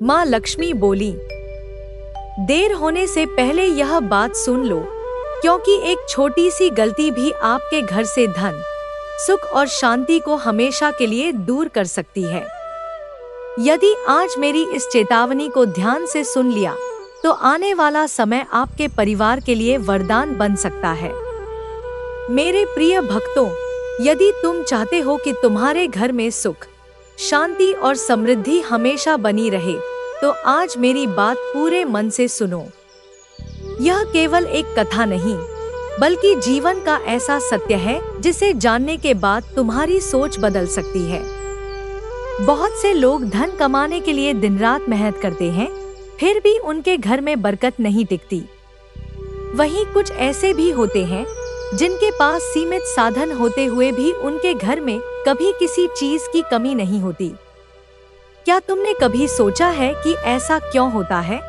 माँ लक्ष्मी बोली, देर होने से पहले यह बात सुन लो, क्योंकि एक छोटी सी गलती भी आपके घर से धन, सुख और शांति को हमेशा के लिए दूर कर सकती है। यदि आज मेरी इस चेतावनी को ध्यान से सुन लिया, तो आने वाला समय आपके परिवार के लिए वरदान बन सकता है। मेरे प्रिय भक्तों, यदि तुम चाहते हो कि तुम्हारे घर में सुख, शांति और समृद्धि हमेशा बनी रहे, तो आज मेरी बात पूरे मन से सुनो। यह केवल एक कथा नहीं, बल्कि जीवन का ऐसा सत्य है जिसे जानने के बाद तुम्हारी सोच बदल सकती है। बहुत से लोग धन कमाने के लिए दिन रात मेहनत करते हैं, फिर भी उनके घर में बरकत नहीं टिकती। वहीं कुछ ऐसे भी होते हैं जिनके पास सीमित साधन होते हुए भी उनके घर में कभी किसी चीज की कमी नहीं होती। क्या तुमने कभी सोचा है कि ऐसा क्यों होता है?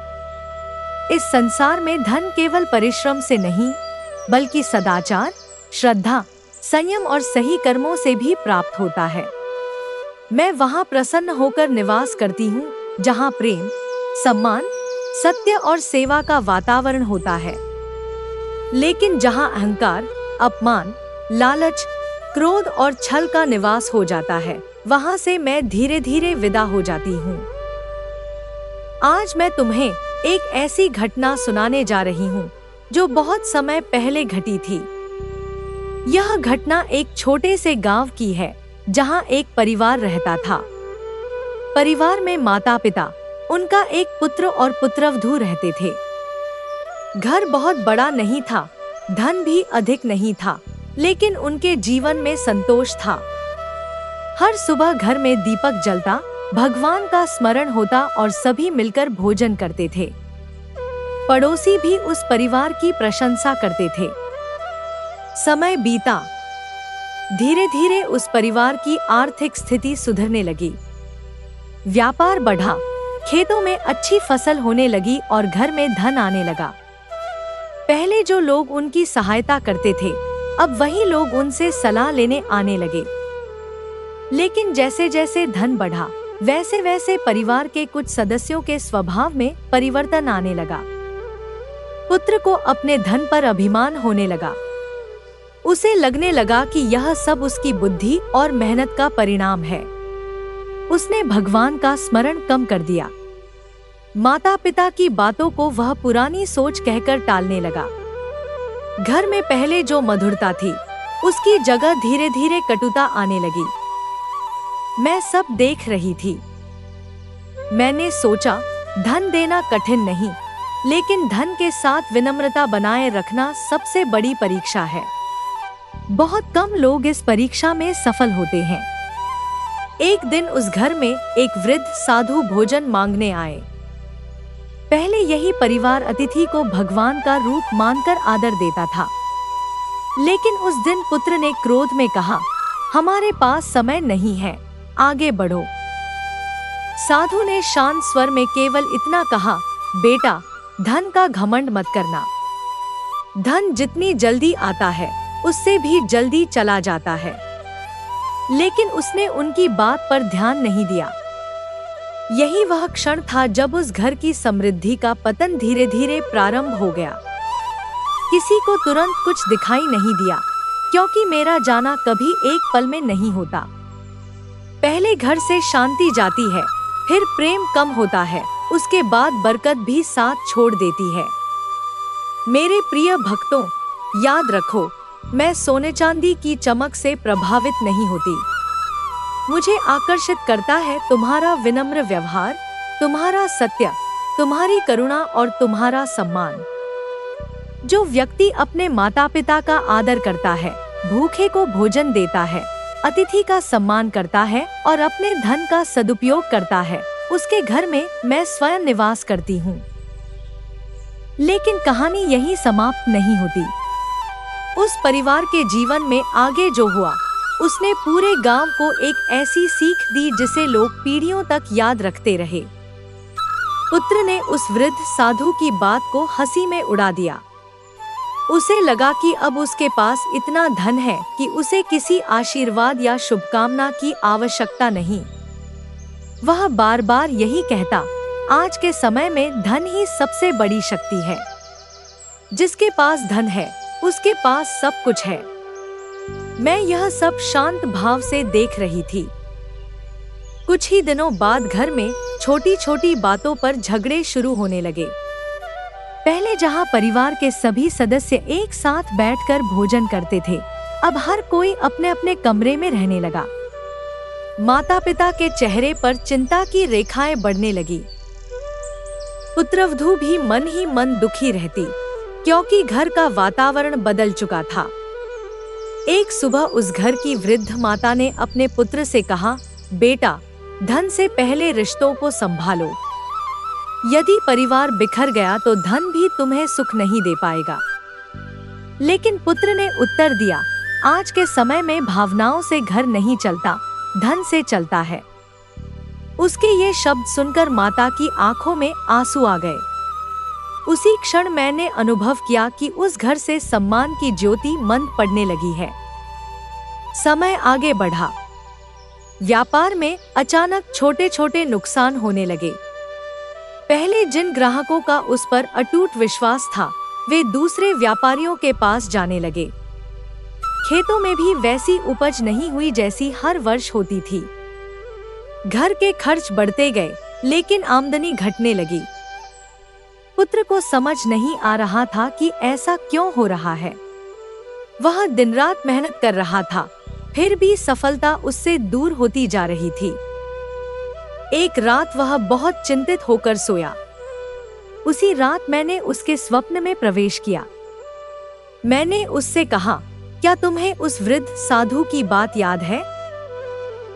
इस संसार में धन केवल परिश्रम से नहीं, बल्कि सदाचार, श्रद्धा, संयम और सही कर्मों से भी प्राप्त होता है। मैं वहां प्रसन्न होकर निवास करती हूँ जहां प्रेम, सम्मान, सत्य और सेवा का वातावरण होता है। लेकिन जहां अहंकार, अपमान, लालच, क्रोध और छल का निवास हो जाता है, वहां से मैं धीरे धीरे विदा हो जाती हूँ। आज मैं तुम्हें एक ऐसी घटना सुनाने जा रही हूँ जो बहुत समय पहले घटी थी। यह घटना एक छोटे से गांव की है जहां एक परिवार रहता था। परिवार में माता पिता, उनका एक पुत्र और पुत्रवधू रहते थे। घर बहुत बड़ा नहीं था, धन भी अधिक नहीं था, लेकिन उनके जीवन में संतोष था। हर सुबह घर में दीपक जलता, भगवान का स्मरण होता और सभी मिलकर भोजन करते थे। पड़ोसी भी उस परिवार की प्रशंसा करते थे। समय बीता, धीरे धीरे उस परिवार की आर्थिक स्थिति सुधरने लगी। व्यापार बढ़ा, खेतों में अच्छी फसल होने लगी और घर में धन आने लगा। पहले जो लोग उनकी सहायता करते थे, अब वही लोग उनसे सलाह लेने आने लगे। लेकिन जैसे जैसे धन बढ़ा, वैसे वैसे परिवार के कुछ सदस्यों के स्वभाव में परिवर्तन आने लगा। पुत्र को अपने धन पर अभिमान होने लगा। उसे लगने लगा कि यह सब उसकी बुद्धि और मेहनत का परिणाम है। उसने भगवान का स्मरण कम कर दिया। माता पिता की बातों को वह पुरानी सोच कहकर टालने लगा। घर में पहले जो मधुरता थी, उसकी जगह धीरे धीरे कटुता आने लगी। मैं सब देख रही थी। मैंने सोचा, धन देना कठिन नहीं, लेकिन धन के साथ विनम्रता बनाए रखना सबसे बड़ी परीक्षा है। बहुत कम लोग इस परीक्षा में सफल होते हैं। एक दिन उस घर में एक वृद्ध साधु भोजन मांगने आए। पहले यही परिवार अतिथि को भगवान का रूप मानकर आदर देता था, लेकिन उस दिन पुत्र ने क्रोध में कहा, हमारे पास समय नहीं है, आगे बढ़ो। साधु ने शांत स्वर में केवल इतना कहा, बेटा, धन का घमंड मत करना। धन जितनी जल्दी आता है, उससे भी जल्दी चला जाता है। लेकिन उसने उनकी बात पर ध्यान नहीं दिया। यही वह क्षण था जब उस घर की समृद्धि का पतन धीरे धीरे प्रारंभ हो गया। किसी को तुरंत कुछ दिखाई नहीं दिया, क्योंकि मेरा जाना कभी एक पल में नहीं होता। पहले घर से शांति जाती है, फिर प्रेम कम होता है, उसके बाद बरकत भी साथ छोड़ देती है। मेरे प्रिय भक्तों, याद रखो, मैं सोने चांदी की चमक से प्रभावित नहीं होती। मुझे आकर्षित करता है तुम्हारा विनम्र व्यवहार, तुम्हारा सत्य, तुम्हारी करुणा और तुम्हारा सम्मान। जो व्यक्ति अपने माता पिता का आदर करता है, भूखे को भोजन देता है, अतिथि का सम्मान करता है और अपने धन का सदुपयोग करता है, उसके घर में मैं स्वयं निवास करती हूँ। लेकिन कहानी यहीं समाप्त नहीं होती। उस परिवार के जीवन में आगे जो हुआ, उसने पूरे गांव को एक ऐसी सीख दी जिसे लोग पीढ़ियों तक याद रखते रहे। पुत्र ने उस वृद्ध साधु की बात को हंसी में उड़ा दिया। उसे लगा कि अब उसके पास इतना धन है कि उसे किसी आशीर्वाद या शुभकामना की आवश्यकता नहीं। वह बार बार यही कहता, आज के समय में धन ही सबसे बड़ी शक्ति है। जिसके पास धन है उसके पास सब कुछ है। मैं यह सब शांत भाव से देख रही थी। कुछ ही दिनों बाद घर में छोटी छोटी बातों पर झगड़े शुरू होने लगे। पहले जहां परिवार के सभी सदस्य एक साथ बैठकर भोजन करते थे, अब हर कोई अपने अपने कमरे में रहने लगा। माता पिता के चेहरे पर चिंता की रेखाएं बढ़ने लगी। पुत्रवधू भी मन ही मन दुखी रहती, क्योंकि घर का वातावरण बदल चुका था। एक सुबह उस घर की वृद्ध माता ने अपने पुत्र से कहा, बेटा, धन से पहले रिश्तों को संभालो। यदि परिवार बिखर गया तो धन भी तुम्हें सुख नहीं दे पाएगा। लेकिन पुत्र ने उत्तर दिया, आज के समय में भावनाओं से घर नहीं चलता, धन से चलता है। उसके ये शब्द सुनकर माता की आंखों में आंसू आ गए। उसी क्षण मैंने अनुभव किया कि उस घर से सम्मान की ज्योति मंद पड़ने लगी है। समय आगे बढ़ा। व्यापार में अचानक छोटे छोटे नुकसान होने लगे। पहले जिन ग्राहकों का उस पर अटूट विश्वास था, वे दूसरे व्यापारियों के पास जाने लगे। खेतों में भी वैसी उपज नहीं हुई जैसी हर वर्ष होती थी। घर के खर्च बढ़ते गए, लेकिन आमदनी घटने लगी। पुत्र को समझ नहीं आ रहा था कि ऐसा क्यों हो रहा है। वह दिन रात मेहनत कर रहा था, फिर भी सफलता उससे दूर होती जा रही थी। एक रात वह बहुत चिंतित होकर सोया। उसी रात मैंने उसके स्वप्न में प्रवेश किया। मैंने उससे कहा, क्या तुम्हें उस वृद्ध साधु की बात याद है?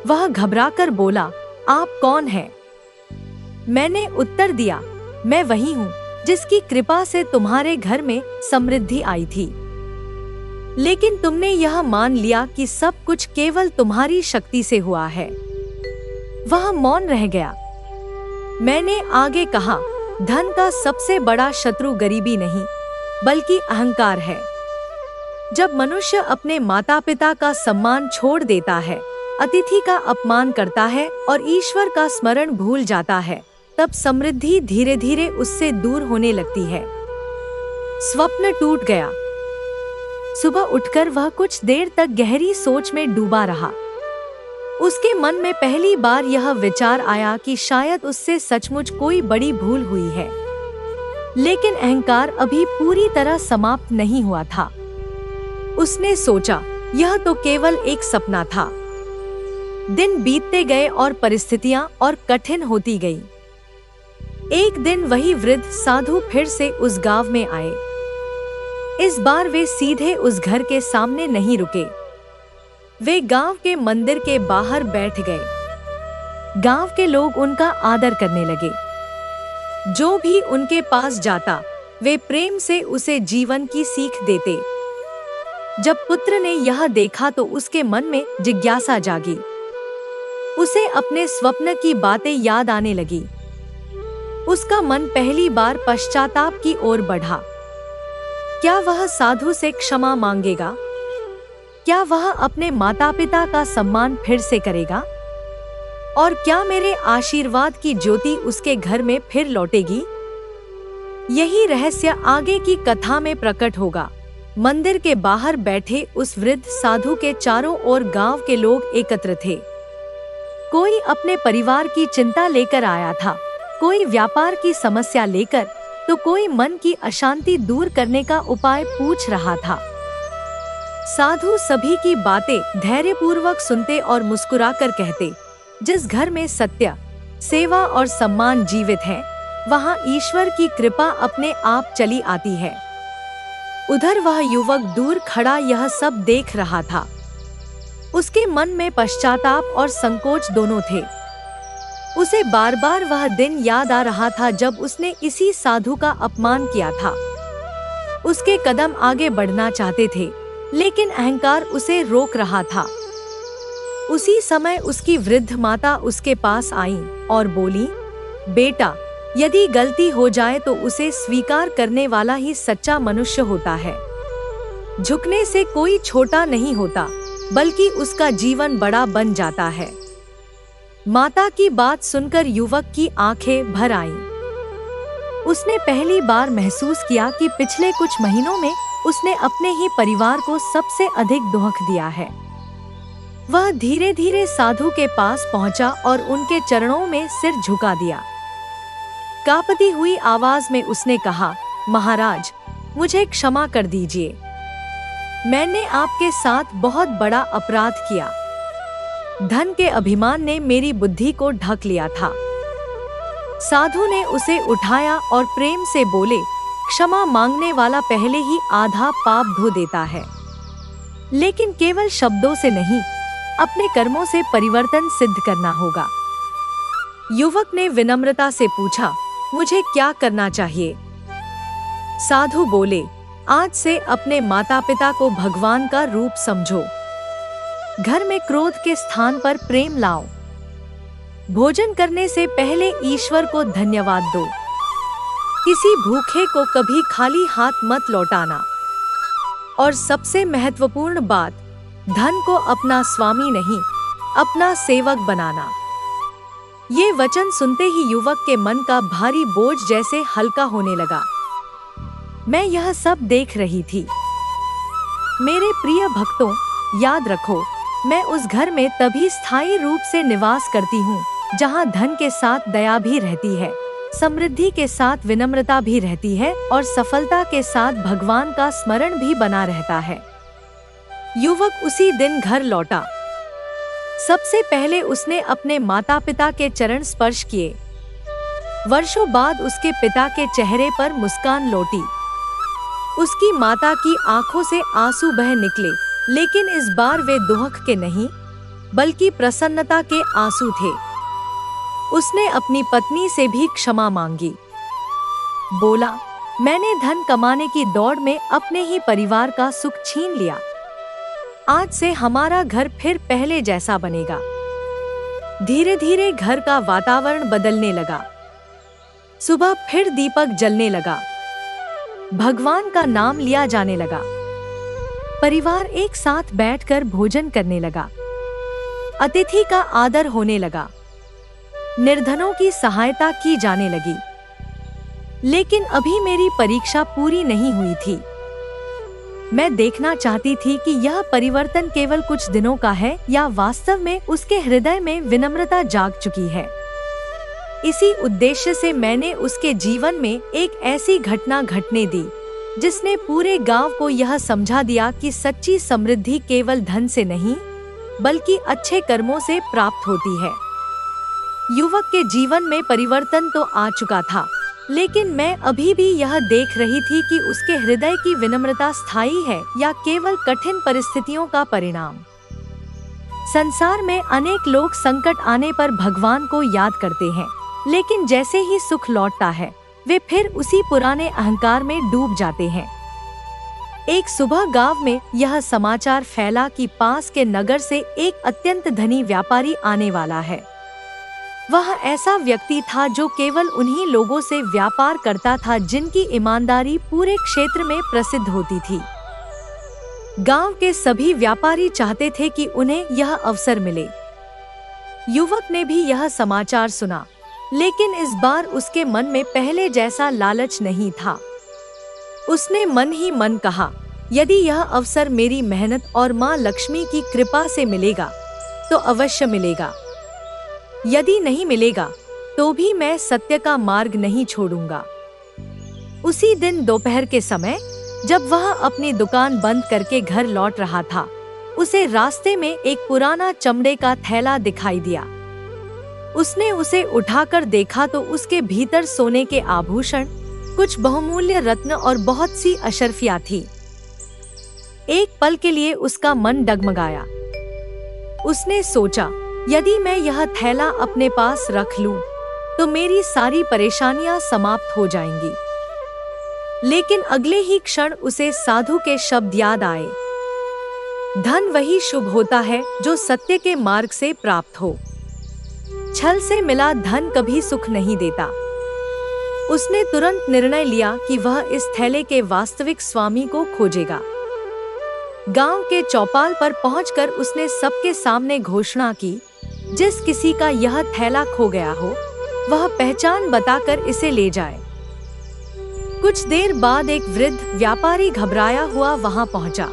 वह घबराकर बोला, आप कौन हैं? मैंने उत्तर दिया, मैं वही हूँ जिसकी कृपा से तुम्हारे घर में समृद्धि आई थी। लेकिन तुमने यह मान लिया कि सब कुछ केवल तुम्हारी शक्ति से हुआ है। वह मौन रह गया। मैंने आगे कहा, धन का सबसे बड़ा शत्रु गरीबी नहीं, बल्कि अहंकार है। जब मनुष्य अपने माता पिता का सम्मान छोड़ देता है, अतिथि का अपमान करता है और ईश्वर का स्मरण भूल जाता है, तब समृद्धि धीरे धीरे उससे दूर होने लगती है। स्वप्न टूट गया। सुबह उठकर वह कुछ देर तक गहरी सोच में डूबा रहा। उसके मन में पहली बार यह विचार आया कि शायद उससे सचमुच कोई बड़ी भूल हुई है। लेकिन अहंकार अभी पूरी तरह समाप्त नहीं हुआ था। उसने सोचा, यह तो केवल एक सपना था। दिन बीतते गए और परिस्थितियां और कठिन होती गईं। एक दिन वही वृद्ध साधु फिर से उस गांव में आए। इस बार वे सीधे उस घर के सामने नहीं रुके। वे गांव के मंदिर के बाहर बैठ गए। गांव के लोग उनका आदर करने लगे। जो भी उनके पास जाता, वे प्रेम से उसे जीवन की सीख देते। जब पुत्र ने यह देखा तो उसके मन में जिज्ञासा जागी। उसे अपने स्वप्न की बातें याद आने लगी। उसका मन पहली बार पश्चाताप की ओर बढ़ा। क्या वह साधु से क्षमा मांगेगा? क्या वह अपने माता पिता का सम्मान फिर से करेगा? और क्या मेरे आशीर्वाद की ज्योति उसके घर में फिर लौटेगी? यही रहस्य आगे की कथा में प्रकट होगा। मंदिर के बाहर बैठे उस वृद्ध साधु के चारों ओर गांव के लोग एकत्र थे। कोई अपने परिवार की चिंता लेकर आया था, कोई व्यापार की समस्या लेकर, तो कोई मन की अशांति दूर करने का उपाय पूछ रहा था। साधु सभी की बातें धैर्यपूर्वक सुनते और मुस्कुराकर कहते, जिस घर में सत्य, सेवा और सम्मान जीवित है, वहाँ ईश्वर की कृपा अपने आप चली आती है। उधर वह युवक दूर खड़ा यह सब देख रहा था। उसके मन में पश्चाताप और संकोच दोनों थे। उसे बार बार वह दिन याद आ रहा था जब उसने इसी साधु का अपमान किया था। उसके कदम आगे बढ़ना चाहते थे, लेकिन अहंकार उसे रोक रहा था। उसी समय उसकी वृद्ध माता उसके पास आई और बोली, बेटा, यदि गलती हो जाए तो उसे स्वीकार करने वाला ही सच्चा मनुष्य होता है। झुकने से कोई छोटा नहीं होता, बल्कि उसका जीवन बड़ा बन जाता है। माता की बात सुनकर युवक की आंखें भर आईं। उसने पहली बार महसूस किया कि पिछले कुछ महीनों में उसने अपने ही परिवार को सबसे अधिक दुख दिया है। वह धीरे धीरे साधु के पास पहुंचा और उनके चरणों में सिर झुका दिया। कांपती हुई आवाज में उसने कहा, महाराज, मुझे क्षमा कर दीजिए। मैंने आपके साथ बहुत बड़ा अपराध किया। धन के अभिमान ने मेरी बुद्धि को ढक लिया था। साधु ने उसे उठाया और प्रेम से बोले, क्षमा मांगने वाला पहले ही आधा पाप धो देता है, लेकिन केवल शब्दों से नहीं, अपने कर्मों से परिवर्तन सिद्ध करना होगा। युवक ने विनम्रता से पूछा, मुझे क्या करना चाहिए? साधु बोले, आज से अपने माता पिता को भगवान का रूप समझो। घर में क्रोध के स्थान पर प्रेम लाओ। भोजन करने से पहले ईश्वर को धन्यवाद दो। किसी भूखे को कभी खाली हाथ मत लौटाना। और सबसे महत्वपूर्ण बात, धन को अपना स्वामी नहीं, अपना सेवक बनाना। ये वचन सुनते ही युवक के मन का भारी बोझ जैसे हल्का होने लगा। मैं यह सब देख रही थी। मेरे प्रिय भक्तों, याद रखो, मैं उस घर में तभी स्थायी रूप से निवास करती हूँ जहाँ धन के साथ दया भी रहती है, समृद्धि के साथ विनम्रता भी रहती है और सफलता के साथ भगवान का स्मरण भी बना रहता है। युवक उसी दिन घर लौटा। सबसे पहले उसने अपने माता पिता के चरण स्पर्श किए। वर्षों बाद उसके पिता के चेहरे पर मुस्कान लौटी। उसकी माता की आंखों से आंसू बह निकले, लेकिन इस बार वे दुख के नहीं, बल्कि प्रसन्नता के आंसू थे। उसने अपनी पत्नी से भी क्षमा मांगी। बोला, मैंने धन कमाने की दौड़ में अपने ही परिवार का सुख छीन लिया। आज से हमारा घर फिर पहले जैसा बनेगा। धीरे धीरे घर का वातावरण बदलने लगा। सुबह फिर दीपक जलने लगा। भगवान का नाम लिया जाने लगा। परिवार एक साथ बैठकर भोजन करने लगा। अतिथि का आदर होने लगा। निर्धनों की सहायता की जाने लगी। लेकिन अभी मेरी परीक्षा पूरी नहीं हुई थी। मैं देखना चाहती थी कि यह परिवर्तन केवल कुछ दिनों का है या वास्तव में उसके हृदय में विनम्रता जाग चुकी है। इसी उद्देश्य से मैंने उसके जीवन में एक ऐसी घटना घटने दी जिसने पूरे गांव को यह समझा दिया कि सच्ची समृद्धि केवल धन से नहीं, बल्कि अच्छे कर्मों से प्राप्त होती है। युवक के जीवन में परिवर्तन तो आ चुका था, लेकिन मैं अभी भी यह देख रही थी कि उसके हृदय की विनम्रता स्थायी है या केवल कठिन परिस्थितियों का परिणाम। संसार में अनेक लोग संकट आने पर भगवान को याद करते हैं, लेकिन जैसे ही सुख लौटता है वे फिर उसी पुराने अहंकार में डूब जाते हैं। एक सुबह गांव में यह समाचार फैला कि पास के नगर से एक अत्यंत धनी व्यापारी आने वाला है। वह ऐसा व्यक्ति था जो केवल उन्हीं लोगों से व्यापार करता था जिनकी ईमानदारी पूरे क्षेत्र में प्रसिद्ध होती थी। गांव के सभी व्यापारी चाहते थे कि उन्हें यह अवसर मिले। युवक ने भी यह समाचार सुना, लेकिन इस बार उसके मन में पहले जैसा लालच नहीं था। उसने मन ही मन कहा, यदि यह अवसर मेरी मेहनत और माँ लक्ष्मी की कृपा से मिलेगा तो अवश्य मिलेगा। यदि नहीं मिलेगा तो भी मैं सत्य का मार्ग नहीं छोड़ूंगा। उसी दिन दोपहर के समय जब वह अपनी दुकान बंद करके घर लौट रहा था, उसे रास्ते में एक पुराना चमड़े का थैला दिखाई दिया। उसने उसे उठाकर देखा तो उसके भीतर सोने के आभूषण, कुछ बहुमूल्य रत्न और बहुत सी अशर्फियां थी। एक पल के लिए उसका मन डगमगाया। उसने सोचा, यदि मैं यह थैला अपने पास रख लूं, तो मेरी सारी परेशानियां समाप्त हो जाएंगी। लेकिन अगले ही क्षण उसे साधु के शब्द याद आए, धन वही शुभ होता है जो सत्य के मार्ग से प्राप्त हो। छल से मिला धन कभी सुख नहीं देता। उसने तुरंत निर्णय लिया कि वह इस थैले के वास्तविक स्वामी को खोजेगा। गांव के चौपाल पर पहुंचकर उसने सबके सामने घोषणा की, जिस किसी का यह थैला खो गया हो, वह पहचान बताकर इसे ले जाए। कुछ देर बाद एक वृद्ध व्यापारी घबराया हुआ वहां पहुंचा।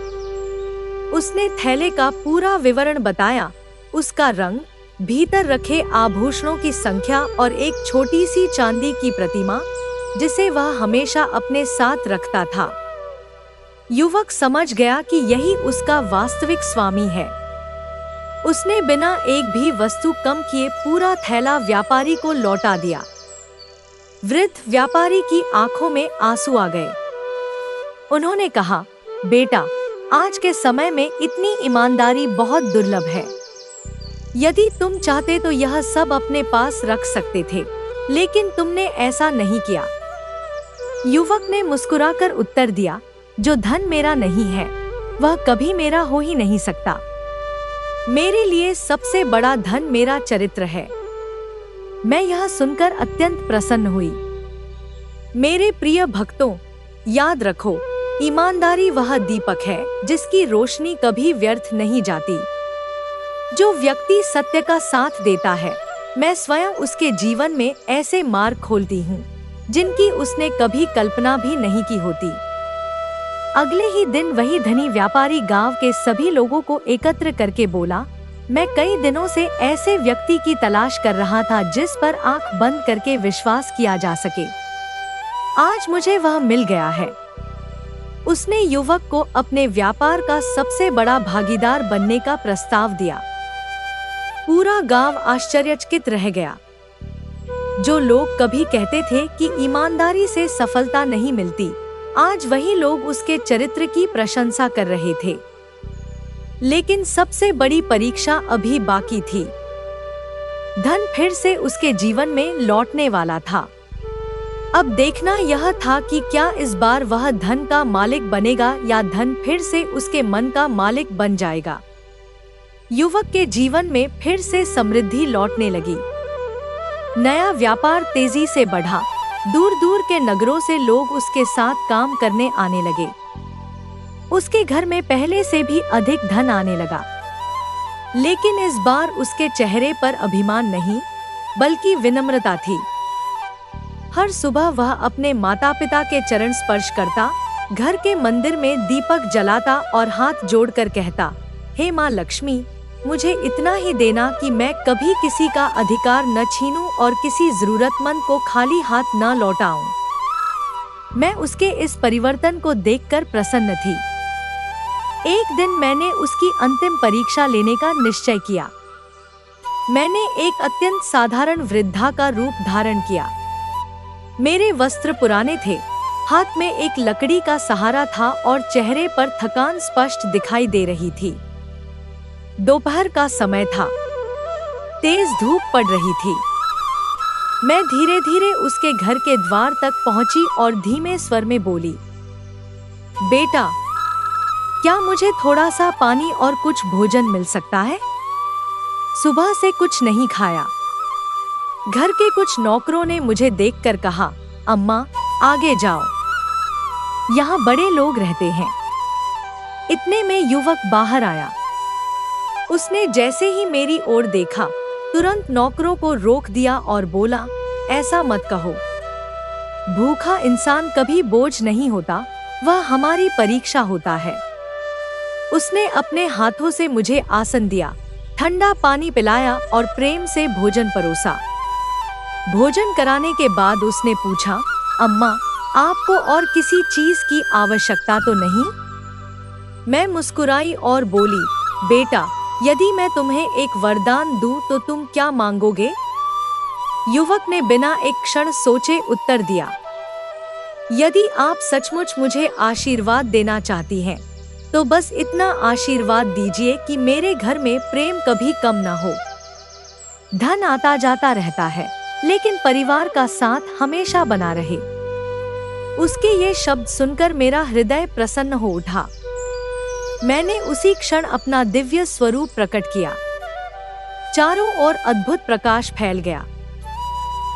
उसने थैले का पूरा विवरण बताया, उसका रंग, भीतर रखे आभूषणों की संख्या और एक छोटी सी चांदी की प्रतिमा जिसे वह हमेशा अपने साथ रखता था। युवक समझ गया कि यही उसका वास्तविक स्वामी है। उसने बिना एक भी वस्तु कम किए पूरा थैला व्यापारी को लौटा दिया। वृद्ध व्यापारी की आंखों में आंसू आ गए। उन्होंने कहा, बेटा, आज के समय में इतनी ईमानदारी बहुत दुर्लभ है। यदि तुम चाहते तो यह सब अपने पास रख सकते थे, लेकिन तुमने ऐसा नहीं किया। युवक ने मुस्कुराकर उत्तर दिया, जो धन मेरा नहीं है वह कभी मेरा हो ही नहीं सकता। मेरे लिए सबसे बड़ा धन मेरा चरित्र है। मैं यह सुनकर अत्यंत प्रसन्न हुई। मेरे प्रिय भक्तों, याद रखो, ईमानदारी वह दीपक है जिसकी रोशनी कभी व्यर्थ नहीं जाती। जो व्यक्ति सत्य का साथ देता है, मैं स्वयं उसके जीवन में ऐसे मार्ग खोलती हूँ जिनकी उसने कभी कल्पना भी नहीं की होती। अगले ही दिन वही धनी व्यापारी गांव के सभी लोगों को एकत्र करके बोला, मैं कई दिनों से ऐसे व्यक्ति की तलाश कर रहा था जिस पर आंख बंद करके विश्वास किया जा सके। आज मुझे वह मिल गया है। उसने युवक को अपने व्यापार का सबसे बड़ा भागीदार बनने का प्रस्ताव दिया। पूरा गांव आश्चर्यचकित रह गया। जो लोग कभी कहते थे कि ईमानदारी से सफलता नहीं मिलती, आज वही लोग उसके चरित्र की प्रशंसा कर रहे थे। लेकिन सबसे बड़ी परीक्षा अभी बाकी थी। धन फिर से उसके जीवन में लौटने वाला था। अब देखना यह था कि क्या इस बार वह धन का मालिक बनेगा या धन फिर से उसके मन का मालिक बन जाएगा। युवक के जीवन में फिर से समृद्धि लौटने लगी। नया व्यापार तेजी से बढ़ा। दूर दूर के नगरों से लोग उसके साथ काम करने आने लगे। उसके घर में पहले से भी अधिक धन आने लगा। लेकिन इस बार उसके चेहरे पर अभिमान नहीं, बल्कि विनम्रता थी। हर सुबह वह अपने माता पिता के चरण स्पर्श करता, घर के मंदिर में दीपक जलाता और हाथ जोड़कर कहता, हे माँ लक्ष्मी, मुझे इतना ही देना कि मैं कभी किसी का अधिकार न छीनूं और किसी जरूरतमंद को खाली हाथ न लौटाऊं। मैं उसके इस परिवर्तन को देखकर प्रसन्न थी। एक दिन मैंने उसकी अंतिम परीक्षा लेने का निश्चय किया। मैंने एक अत्यंत साधारण वृद्धा का रूप धारण किया। मेरे वस्त्र पुराने थे, हाथ में एक लकड़ी का सहारा था और चेहरे पर थकान स्पष्ट दिखाई दे रही थी। दोपहर का समय था। तेज धूप पड़ रही थी। मैं धीरे धीरे उसके घर के द्वार तक पहुंची और धीमे स्वर में बोली, बेटा, क्या मुझे थोड़ा सा पानी और कुछ भोजन मिल सकता है? सुबह से कुछ नहीं खाया। घर के कुछ नौकरों ने मुझे देखकर कहा, अम्मा, आगे जाओ, यहाँ बड़े लोग रहते हैं। इतने में युवक बाहर आया। उसने जैसे ही मेरी ओर देखा, तुरंत नौकरों को रोक दिया और बोला, ऐसा मत कहो। भूखा इंसान कभी बोझ नहीं होता, वह हमारी परीक्षा होता है। उसने अपने हाथों से मुझे आसन दिया, ठंडा पानी पिलाया और प्रेम से भोजन परोसा। भोजन कराने के बाद उसने पूछा, अम्मा, आपको और किसी चीज की आवश्यकता तो नहीं? मैं मुस्कुराई और बोली, बेटा, यदि मैं तुम्हें एक वरदान दूं तो तुम क्या मांगोगे? युवक ने बिना एक क्षण सोचे उत्तर दिया, यदि आप सचमुच मुझे आशीर्वाद देना चाहती हैं, तो बस इतना आशीर्वाद दीजिए कि मेरे घर में प्रेम कभी कम न हो। धन आता जाता रहता है, लेकिन परिवार का साथ हमेशा बना रहे। उसके ये शब्द सुनकर मेरा हृदय प्रसन्न हो उठा। मैंने उसी क्षण अपना दिव्य स्वरूप प्रकट किया। चारों ओर अद्भुत प्रकाश फैल गया।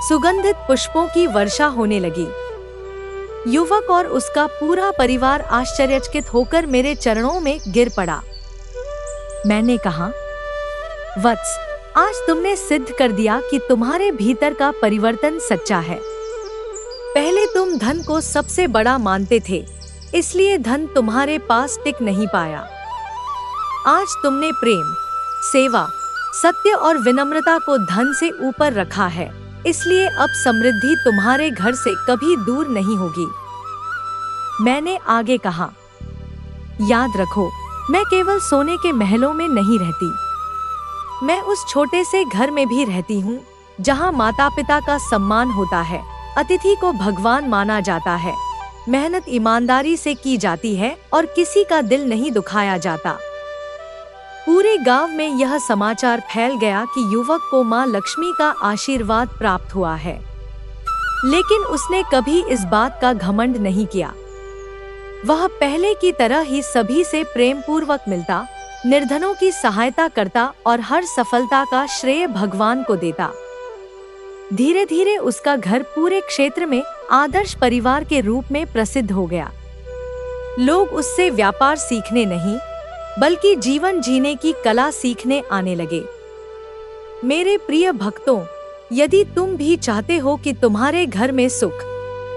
सुगंधित पुष्पों की वर्षा होने लगी। युवक और उसका पूरा परिवार आश्चर्यचकित होकर मेरे चरणों में गिर पड़ा। मैंने कहा, वत्स, आज तुमने सिद्ध कर दिया कि तुम्हारे भीतर का परिवर्तन सच्चा है। पहले तुम तुम धन को सबसे बड़ा मानते थे, इसलिए धन तुम्हारे पास टिक नहीं पाया। आज तुमने प्रेम, सेवा, सत्य और विनम्रता को धन से ऊपर रखा है, इसलिए अब समृद्धि तुम्हारे घर से कभी दूर नहीं होगी। मैंने आगे कहा, याद रखो, मैं केवल सोने के महलों में नहीं रहती। मैं उस छोटे से घर में भी रहती हूँ जहाँ माता पिता का सम्मान होता है, अतिथि को भगवान माना जाता है, मेहनत ईमानदारी से की जाती है और किसी का दिल नहीं दुखाया जाता। पूरे गांव में यह समाचार फैल गया कि युवक को मां लक्ष्मी का आशीर्वाद प्राप्त हुआ है, लेकिन उसने कभी इस बात का घमंड नहीं किया। वह पहले की तरह ही सभी से प्रेम पूर्वक मिलता, निर्धनों की सहायता करता और हर सफलता का श्रेय भगवान को देता। धीरे धीरे उसका घर पूरे क्षेत्र में आदर्श परिवार के रूप में प्रसिद्ध हो गया। लोग उससे व्यापार सीखने नहीं, बल्कि जीवन जीने की कला सीखने आने लगे। मेरे प्रिय भक्तों, यदि तुम भी चाहते हो कि तुम्हारे घर में सुख,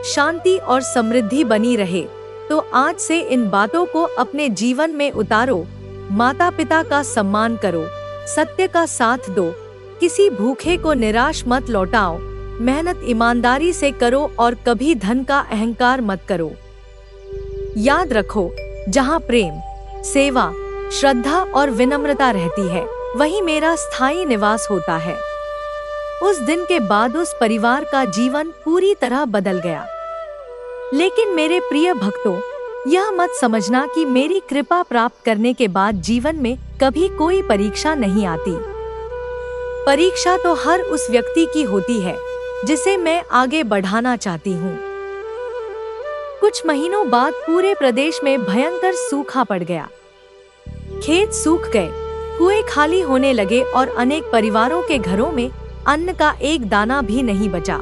शांति और समृद्धि बनी रहे, तो आज से इन बातों को अपने जीवन में उतारो। माता पिता का सम्मान करो, सत्य का साथ दो, किसी भूखे को निराश मत लौटाओ, मेहनत ईमानदारी से करो और कभी धन का अहंकार मत करो। याद रखो, जहाँ प्रेम, सेवा, श्रद्धा और विनम्रता रहती है, वही मेरा स्थायी निवास होता है। उस दिन के बाद उस परिवार का जीवन पूरी तरह बदल गया। लेकिन मेरे प्रिय भक्तों, यह मत समझना कि मेरी कृपा प्राप्त करने के बाद जीवन में कभी कोई परीक्षा नहीं आती। परीक्षा तो हर उस व्यक्ति की होती है जिसे मैं आगे बढ़ाना चाहती हूँ। कुछ महीनों बाद पूरे प्रदेश में भयंकर सूखा पड़ गया। खेत सूख गए, कुएं खाली होने लगे और अनेक परिवारों के घरों में अन्न का एक दाना भी नहीं बचा।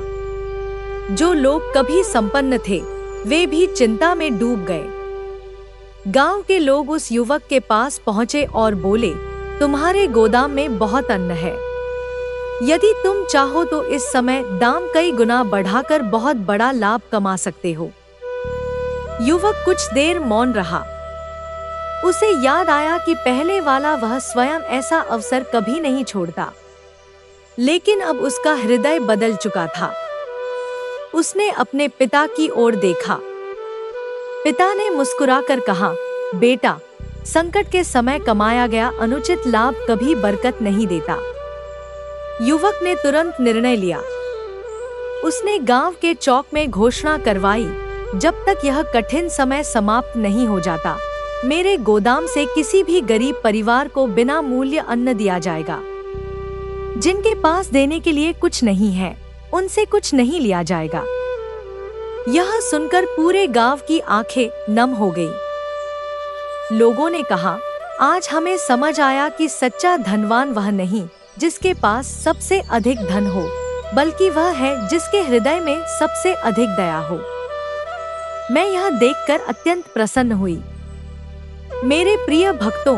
जो लोग कभी संपन्न थे, वे भी चिंता में डूब गए। गांव के लोग उस युवक के पास पहुंचे और बोले, तुम्हारे गोदाम में बहुत अन्न है। यदि तुम चाहो तो इस समय दाम कई गुना बढ़ाकर बहुत बड़ा लाभ कमा सकते हो। युवक कुछ देर मौन रहा। उसे याद आया कि पहले वाला वह स्वयं ऐसा अवसर कभी नहीं छोड़ता। लेकिन अब उसका हृदय बदल चुका था। उसने अपने पिता की ओर देखा। पिता ने मुस्कुराकर कहा, बेटा, संकट के समय कमाया गया अनुचित लाभ कभी बरकत नहीं देता। युवक ने तुरंत निर्णय लिया। उसने गांव के चौक में घोषणा करवाई, जब तक यह कठिन समय समाप्त नहीं हो जाता, मेरे गोदाम से किसी भी गरीब परिवार को बिना मूल्य अन्न दिया जाएगा। जिनके पास देने के लिए कुछ नहीं है, उनसे कुछ नहीं लिया जाएगा। यह सुनकर पूरे गांव की आंखें नम हो गई। लोगों ने कहा, आज हमें समझ आया कि सच्चा धनवान वह नहीं जिसके पास सबसे अधिक धन हो, बल्कि वह है जिसके हृदय में सबसे अधिक दया हो। मैं यह देखकर अत्यंत प्रसन्न हुई। मेरे प्रिय भक्तों,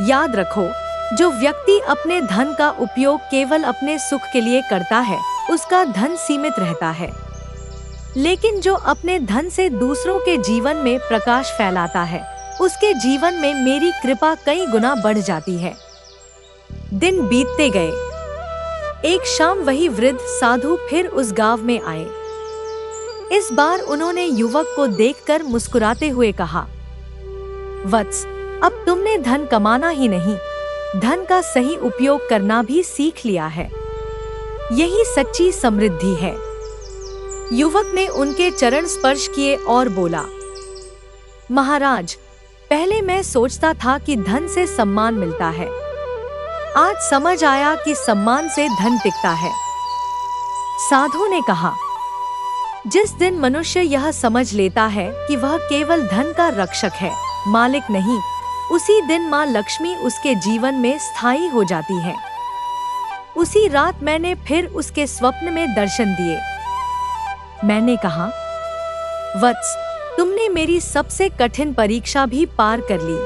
याद रखो, जो व्यक्ति अपने धन का उपयोग केवल अपने सुख के लिए करता है, उसका धन सीमित रहता है। लेकिन जो अपने धन से दूसरों के जीवन में प्रकाश फैलाता है, उसके जीवन में मेरी कृपा कई गुना बढ़ जाती है। दिन बीतते गए। एक शाम वही वृद्ध साधु फिर उस गांव में आए। इस बार उन्होंने युवक को देखकर मुस्कुराते हुए कहा, वत्स, अब तुमने धन कमाना ही नहीं, धन का सही उपयोग करना भी सीख लिया है। यही सच्ची समृद्धि है। युवक ने उनके चरण स्पर्श किए और बोला, महाराज, पहले मैं सोचता था कि धन से सम्मान मिलता है। आज समझ आया कि सम्मान से धन टिकता है। साधु ने कहा, जिस दिन मनुष्य यह समझ लेता है कि वह केवल धन का रक्षक है, मालिक नहीं, उसी दिन माँ लक्ष्मी उसके जीवन में स्थायी हो जाती है। उसी रात मैंने फिर उसके स्वप्न में दर्शन दिए। मैंने कहा, वत्स, तुमने मेरी सबसे कठिन परीक्षा भी पार कर ली।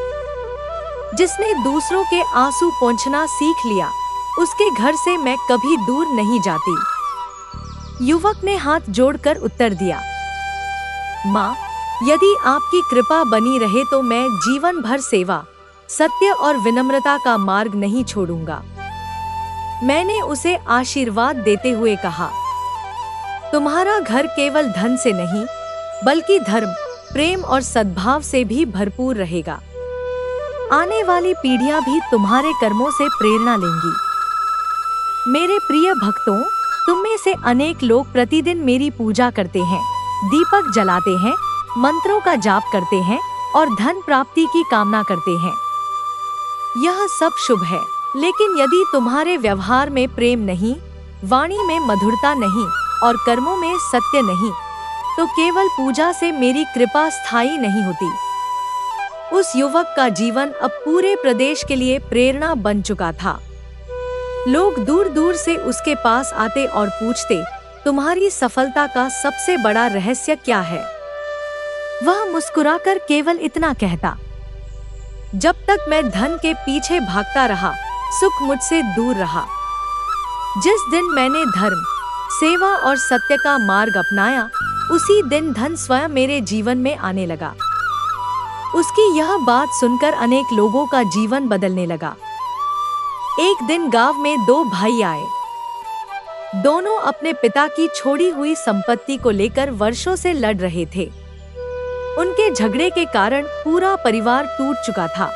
जिसने दूसरों के आंसू पोंछना सीख लिया, उसके घर से मैं कभी दूर नहीं जाती। युवक ने हाथ जोड़कर उत्तर दिया, माँ, यदि आपकी कृपा बनी रहे तो मैं जीवन भर सेवा, सत्य और विनम्रता का मार्ग नहीं छोड़ूंगा। मैंने उसे आशीर्वाद देते हुए कहा, तुम्हारा घर केवल धन से नहीं, बल्कि धर्म, प्रेम और सद्भाव से भी भरपूर रहेगा। आने वाली पीढ़ियां भी तुम्हारे कर्मों से प्रेरणा लेंगी। मेरे प्रिय भक्तों, तुम में से अनेक लोग प्रतिदिन मेरी पूजा करते हैं, दीपक जलाते हैं, मंत्रों का जाप करते हैं और धन प्राप्ति की कामना करते हैं। यह सब शुभ है, लेकिन यदि तुम्हारे व्यवहार में प्रेम नहीं, वाणी में मधुरता नहीं और कर्मों में सत्य नहीं, तो केवल पूजा से मेरी कृपा स्थायी नहीं होती। उस युवक का जीवन अब पूरे प्रदेश के लिए प्रेरणा बन चुका था। लोग दूर दूर से उसके पास आते और पूछते, तुम्हारी सफलता का सबसे बड़ा रहस्य क्या है? वह मुस्कुराकर केवल इतना कहता, जब तक मैं धन के पीछे भागता रहा, सुख मुझसे दूर रहा। जिस दिन मैंने धर्म, सेवा और सत्य का मार्ग अपनाया, उसी दिन धन स्वयं मेरे जीवन में आने लगा। उसकी यह बात सुनकर अनेक लोगों का जीवन बदलने लगा। एक दिन गांव में दो भाई आए। दोनों अपने पिता की छोड़ी हुई संपत्ति को लेकर वर्षों से लड़ रहे थे। उनके झगड़े के कारण पूरा परिवार टूट चुका था।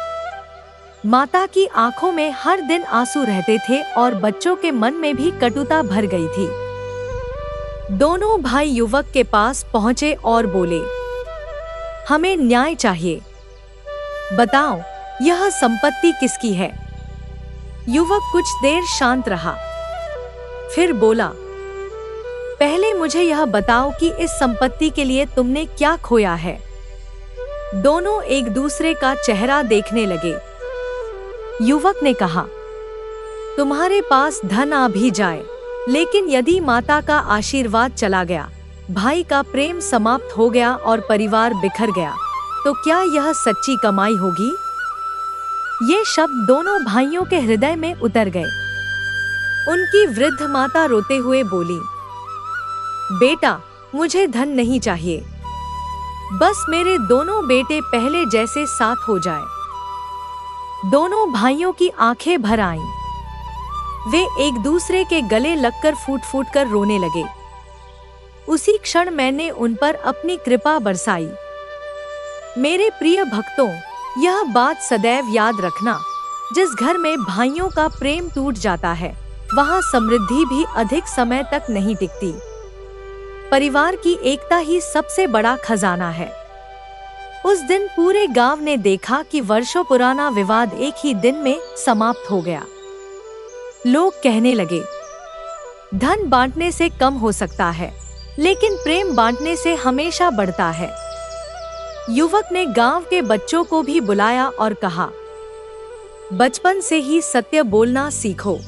माता की आंखों में हर दिन आंसू रहते थे और बच्चों के मन में भी कटुता भर गई थी। दोनों भाई युवक के पास पहुंचे और बोले, हमें न्याय चाहिए। बताओ, यह संपत्ति किसकी है? युवक कुछ देर शांत रहा, फिर बोला, पहले मुझे यह बताओ कि इस संपत्ति के लिए तुमने क्या खोया है? दोनों एक दूसरे का चेहरा देखने लगे। युवक ने कहा, तुम्हारे पास धन आ भी जाए, लेकिन यदि माता का आशीर्वाद चला गया, भाई का प्रेम समाप्त हो गया और परिवार बिखर गया, तो क्या यह सच्ची कमाई होगी? ये शब्द दोनों भाइयों के हृदय में उतर गए। उनकी वृद्ध माता रोते हुए बोली, बेटा, मुझे धन नहीं चाहिए, बस मेरे दोनों बेटे पहले जैसे साथ हो जाए। दोनों भाइयों की आंखें भर आईं। वे एक दूसरे के गले लगकर फूट फूट कर रोने लगे। उसी क्षण मैंने उन पर अपनी कृपा बरसाई। मेरे प्रिय भक्तों, यह बात सदैव याद रखना, जिस घर में भाइयों का प्रेम टूट जाता है, वहां समृद्धि भी अधिक समय तक नहीं टिकती। परिवार की एकता ही सबसे बड़ा खजाना है। उस दिन पूरे गांव ने देखा कि वर्षों पुराना विवाद एक ही दिन में समाप्त हो गया। लोग कहने लगे, धन बांटने से कम हो सकता है, लेकिन प्रेम बांटने से हमेशा बढ़ता है। युवक ने गांव के बच्चों को भी बुलाया और कहा, बचपन से ही सत्य बोलना सीखो,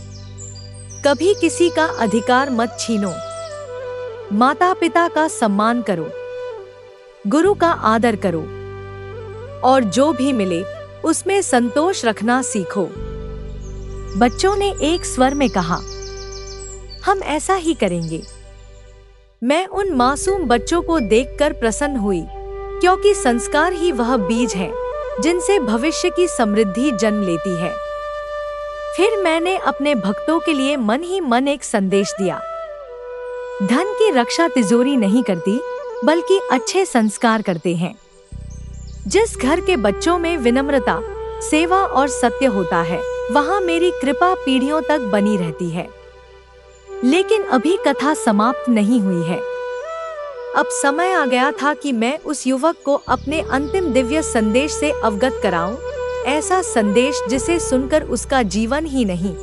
कभी किसी का अधिकार मत छीनो, माता पिता का सम्मान करो, गुरु का आदर करो और जो भी मिले उसमें संतोष रखना सीखो। बच्चों ने एक स्वर में कहा, हम ऐसा ही करेंगे। मैं उन मासूम बच्चों को देखकर प्रसन्न हुई, क्योंकि संस्कार ही वह बीज हैं जिनसे भविष्य की समृद्धि जन्म लेती है। फिर मैंने अपने भक्तों के लिए मन ही मन एक संदेश दिया, धन की रक्षा तिजोरी नहीं करती, बल्कि अच्छे संस्कार करते हैं। जिस घर के बच्चों में विनम्रता, सेवा और सत्य होता है, वहां मेरी कृपा पीढ़ियों तक बनी रहती है। लेकिन अभी कथा समाप्त नहीं हुई है। अब समय आ गया था कि मैं उस युवक को अपने अंतिम दिव्य संदेश से अवगत कराऊं, ऐसा संदेश जिसे सुनकर उसका जीवन ही नहीं,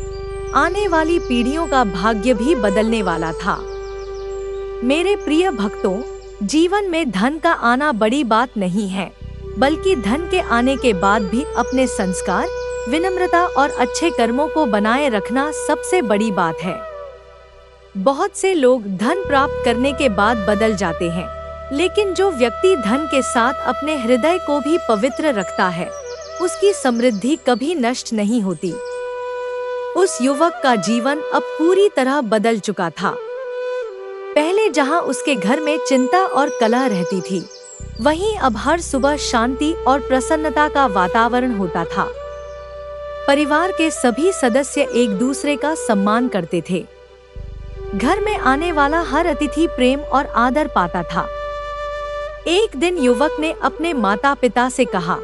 आने वाली पीढ़ियों का भाग्य भी बदलने वाला था। मेरे प्रिय भक्तों, जीवन में धन का आना बड़ी बात नहीं है, बल्कि धन के आने के बाद भी अपने संस्कार, विनम्रता और अच्छे कर्मों को बनाए रखना सबसे बड़ी बात है। बहुत से लोग धन प्राप्त करने के बाद बदल जाते हैं, लेकिन जो व्यक्ति धन के साथ अपने हृदय को भी पवित्र रखता है, उसकी समृद्धि कभी नष्ट नहीं होती। उस युवक का जीवन अब पूरी तरह बदल चुका था। पहले जहां उसके घर में चिंता और कलह रहती थी, वहीं अब हर सुबह शांति और प्रसन्नता का वातावरण होता था। परिवार के सभी सदस्य एक दूसरे का सम्मान करते थे। घर में आने वाला हर अतिथि प्रेम और आदर पाता था। एक दिन युवक ने अपने माता पिता से कहा,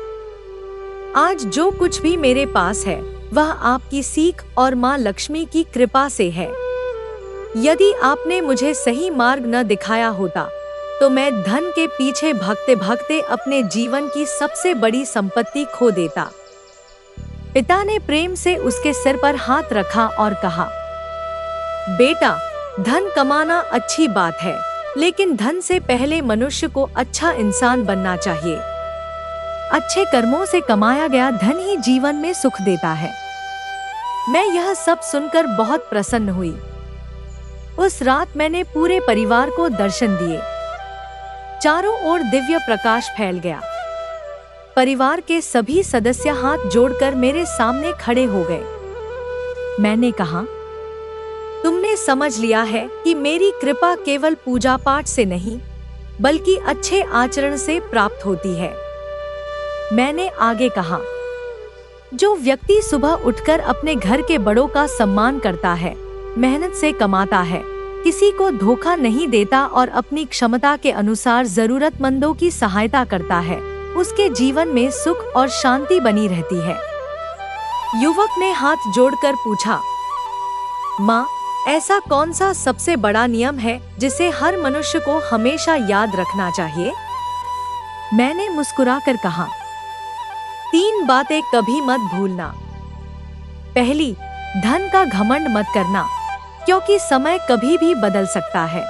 आज जो कुछ भी मेरे पास है वह आपकी सीख और माँ लक्ष्मी की कृपा से है। यदि आपने मुझे सही मार्ग न दिखाया होता तो मैं धन के पीछे भागते भागते अपने जीवन की सबसे बड़ी संपत्ति खो देता। पिता ने प्रेम से उसके सिर पर हाथ रखा और कहा, बेटा, धन कमाना अच्छी बात है, लेकिन धन से पहले मनुष्य को अच्छा इंसान बनना चाहिए। अच्छे कर्मों से कमाया गया धन ही जीवन में सुख देता है। मैं यह सब सुनकर बहुत प्रसन्न हुई। उस रात मैंने पूरे परिवार को दर्शन दिए। चारों ओर दिव्य प्रकाश फैल गया। परिवार के सभी सदस्य हाथ जोड़कर मेरे सामने खड़े हो गए। मैंने कहा, तुमने समझ लिया है कि मेरी कृपा केवल पूजा पाठ से नहीं बल्कि अच्छे आचरण से प्राप्त होती है। मैंने आगे कहा, जो व्यक्ति सुबह उठकर अपने घर के बड़ों का सम्मान करता है, मेहनत से कमाता है, किसी को धोखा नहीं देता और अपनी क्षमता के अनुसार जरूरतमंदों की सहायता करता है, उसके जीवन में सुख और शांति बनी रहती है। युवक ने हाथ जोड़कर पूछा, माँ, ऐसा कौन सा सबसे बड़ा नियम है जिसे हर मनुष्य को हमेशा याद रखना चाहिए? मैंने मुस्कुराकर कहा, 3 बातें कभी मत भूलना। पहली, धन का घमंड मत करना, क्योंकि समय कभी भी बदल सकता है।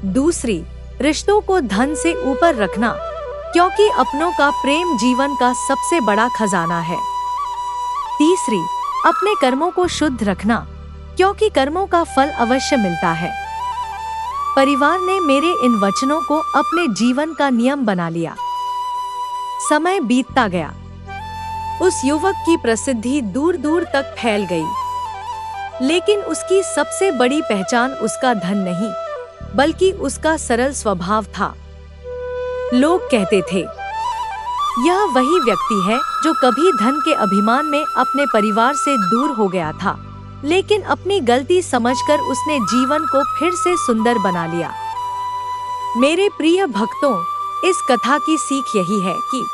दूसरी, रिश्तों को धन से ऊपर रखना, क्योंकि अपनों का प्रेम जीवन का सबसे बड़ा खजाना है। तीसरी, अपने कर्मों को शुद्ध रखना, क्योंकि कर्मों का फल अवश्य मिलता है। परिवार ने मेरे इन वचनों को अपने जीवन का नियम बना लिया। समय बीतता गया। उस युवक की प्रसिद्धि दूर दूर तक फैल गई, लेकिन उसकी सबसे बड़ी पहचान उसका धन नहीं बल्कि उसका सरल स्वभाव था। लोग कहते थे, यह वही व्यक्ति है जो कभी धन के अभिमान में अपने परिवार से दूर हो गया था, लेकिन अपनी गलती समझकर उसने जीवन को फिर से सुंदर बना लिया। मेरे प्रिय भक्तों, इस कथा की सीख यही है कि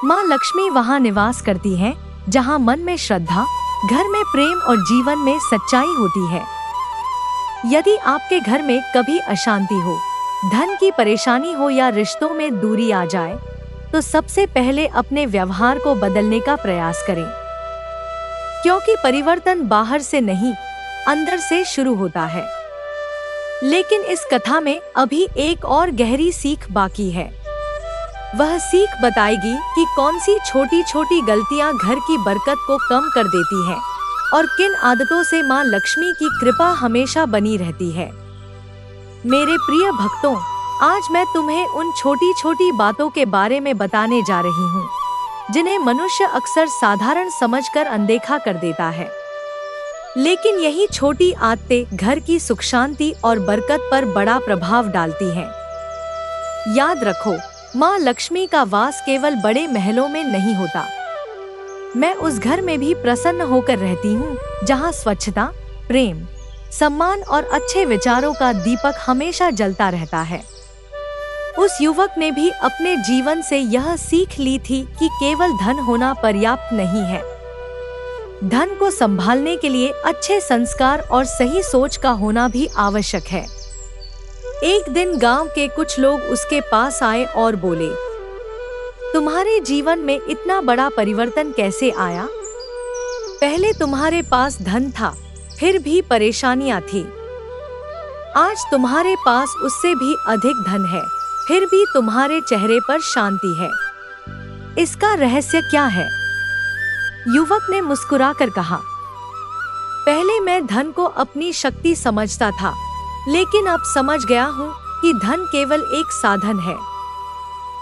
माँ लक्ष्मी वहाँ निवास करती है जहाँ मन में श्रद्धा, घर में प्रेम और जीवन में सच्चाई होती है। यदि आपके घर में कभी अशांति हो, धन की परेशानी हो या रिश्तों में दूरी आ जाए, तो सबसे पहले अपने व्यवहार को बदलने का प्रयास करें, क्योंकि परिवर्तन बाहर से नहीं, अंदर से शुरू होता है। लेकिन इस कथा में अभी एक और गहरी सीख बाकी है। वह सीख बताएगी कि कौन सी छोटी छोटी गलतियां घर की बरकत को कम कर देती हैं और किन आदतों से माँ लक्ष्मी की कृपा हमेशा बनी रहती है। मेरे प्रिय भक्तों, आज मैं तुम्हें उन छोटी छोटी बातों के बारे में बताने जा रही हूँ जिन्हें मनुष्य अक्सर साधारण समझकर अनदेखा कर देता है, लेकिन यही छोटी आदतें घर की सुख शांति और बरकत पर बड़ा प्रभाव डालती हैं। याद रखो, माँ लक्ष्मी का वास केवल बड़े महलों में नहीं होता। मैं उस घर में भी प्रसन्न होकर रहती हूँ जहाँ स्वच्छता, प्रेम, सम्मान और अच्छे विचारों का दीपक हमेशा जलता रहता है। उस युवक ने भी अपने जीवन से यह सीख ली थी कि केवल धन होना पर्याप्त नहीं है। धन को संभालने के लिए अच्छे संस्कार और सही सोच का होना भी आवश्यक है। एक दिन गांव के कुछ लोग उसके पास आए और बोले, तुम्हारे जीवन में इतना बड़ा परिवर्तन कैसे आया? पहले तुम्हारे पास धन था, फिर भी परेशानियां थी। आज तुम्हारे पास उससे भी अधिक धन है, फिर भी तुम्हारे चेहरे पर शांति है। इसका रहस्य क्या है? युवक ने मुस्कुराकर कहा, पहले मैं धन को अपनी शक्ति समझता था, लेकिन अब समझ गया हूँ कि धन केवल एक साधन है।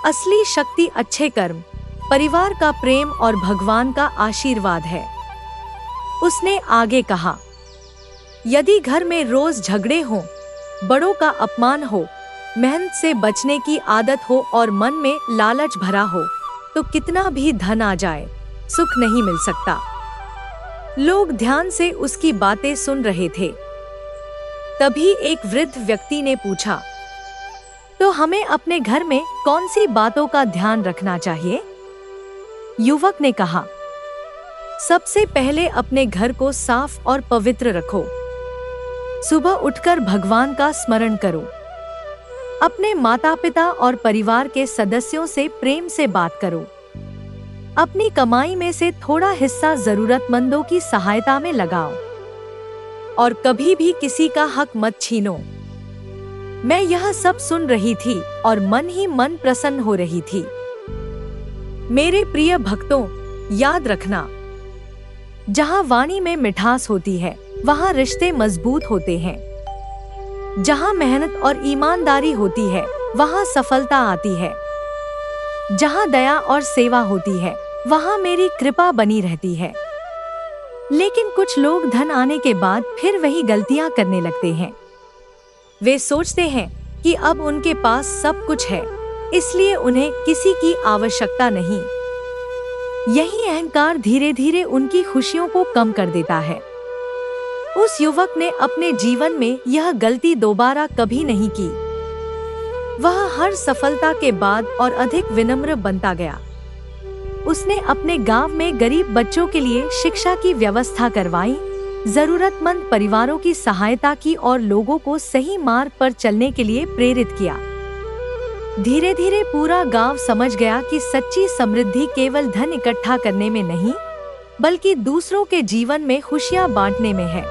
असली शक्ति अच्छे कर्म, परिवार का प्रेम और भगवान का आशीर्वाद है। उसने आगे कहा, यदि घर में रोज झगड़े हों, बड़ों का अपमान हो मेहनत से बचने की आदत हो और मन में लालच भरा हो तो कितना भी धन आ जाए, सुख नहीं मिल सकता। लोग ध्यान से उसकी बातें सुन रहे थे। तभी एक वृद्ध व्यक्ति ने पूछा, तो हमें अपने घर में कौन सी बातों का ध्यान रखना चाहिए? युवक ने कहा, सबसे पहले अपने घर को साफ और पवित्र रखो। सुबह उठकर भगवान का स्मरण करो। अपने माता पिता और परिवार के सदस्यों से प्रेम से बात करो। अपनी कमाई में से थोड़ा हिस्सा जरूरतमंदों की सहायता में लगाओ और कभी भी किसी का हक मत छीनो। मैं यह सब सुन रही थी और मन ही मन प्रसन्न हो रही थी। मेरे प्रिय भक्तों, याद रखना, जहाँ वाणी में मिठास होती है वहाँ रिश्ते मजबूत होते हैं। जहाँ मेहनत और ईमानदारी होती है वहाँ सफलता आती है। जहाँ दया और सेवा होती है वहाँ मेरी कृपा बनी रहती है। लेकिन कुछ लोग धन आने के बाद फिर वही गलतियाँ करने लगते हैं। वे सोचते हैं कि अब उनके पास सब कुछ है, इसलिए उन्हें किसी की आवश्यकता नहीं। यही अहंकार धीरे धीरे उनकी खुशियों को कम कर देता है। उस युवक ने अपने जीवन में यह गलती दोबारा कभी नहीं की। वह हर सफलता के बाद और अधिक विनम्र बनता गया। उसने अपने गांव में गरीब बच्चों के लिए शिक्षा की व्यवस्था करवाई, जरूरतमंद परिवारों की सहायता की और लोगों को सही मार्ग पर चलने के लिए प्रेरित किया। धीरे धीरे पूरा गांव समझ गया कि सच्ची समृद्धि केवल धन इकट्ठा करने में नहीं, बल्कि दूसरों के जीवन में खुशियां बांटने में है।